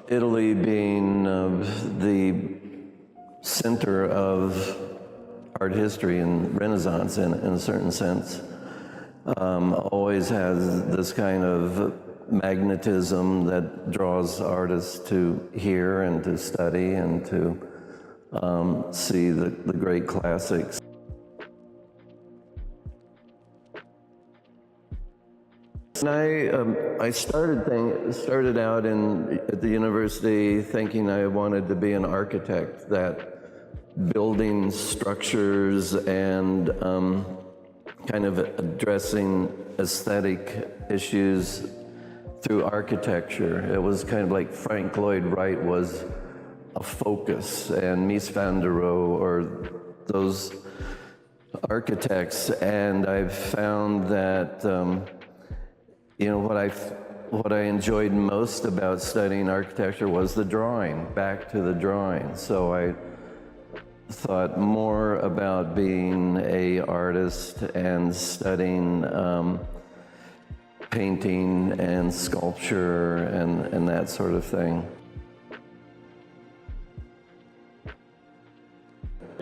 Italy being the center of art history and Renaissance in a certain sense, always has this kind of magnetism that draws artists to here and to study and to see the great classics. And I started out at the university thinking I wanted to be an architect, that building structures and kind of addressing aesthetic issues through architecture. It was kind of like Frank Lloyd Wright was a focus, and Mies van der Rohe, or those architects. And I've found that what I enjoyed most about studying architecture was the drawing, back to the drawing. So I thought more about being an artist and studying painting and sculpture and that sort of thing.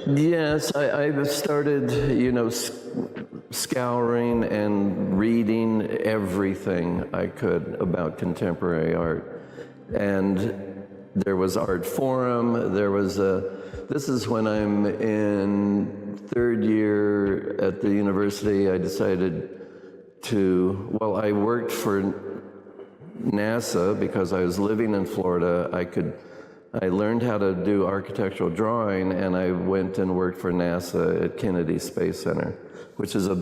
Yes, I've started, scouring and reading everything I could about contemporary art. And there was Art Forum, this is when I'm in third year at the university. I decided I worked for NASA because I was living in Florida. I learned how to do architectural drawing, and I went and worked for NASA at Kennedy Space Center, which is a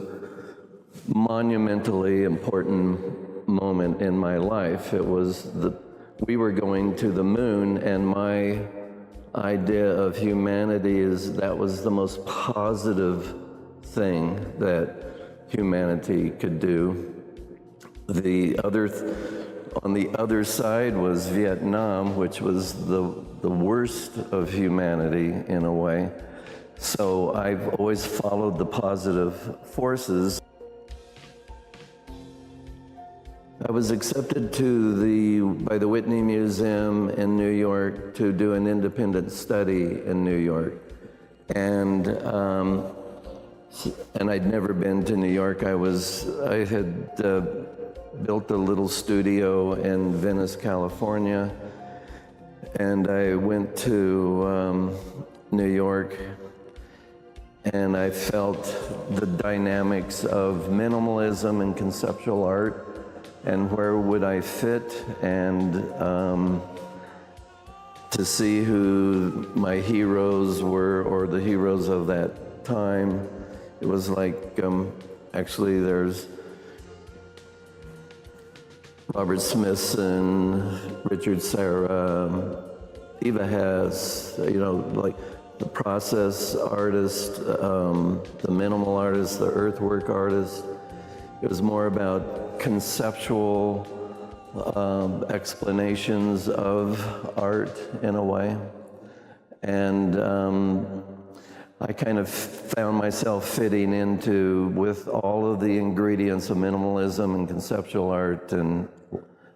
monumentally important moment in my life. We were going to the moon, and my idea of humanity is that was the most positive thing that humanity could do. On the other side was Vietnam, which was the worst of humanity in a way. So I've always followed the positive forces. I was accepted by the Whitney Museum in New York to do an independent study in New York. And I'd never been to New York. I had built a little studio in Venice, California, and I went to New York, and I felt the dynamics of minimalism and conceptual art, and where would I fit, and to see who my heroes were, or the heroes of that time. It was like, actually there's Robert Smithson, Richard Serra, Eva Hess, like the process artist, the minimal artist, the earthwork artist. It was more about conceptual explanations of art in a way. And I kind of found myself fitting with all of the ingredients of minimalism and conceptual art and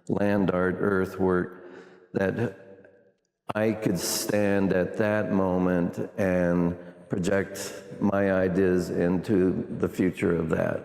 land art, earthwork, that I could stand at that moment and project my ideas into the future of that.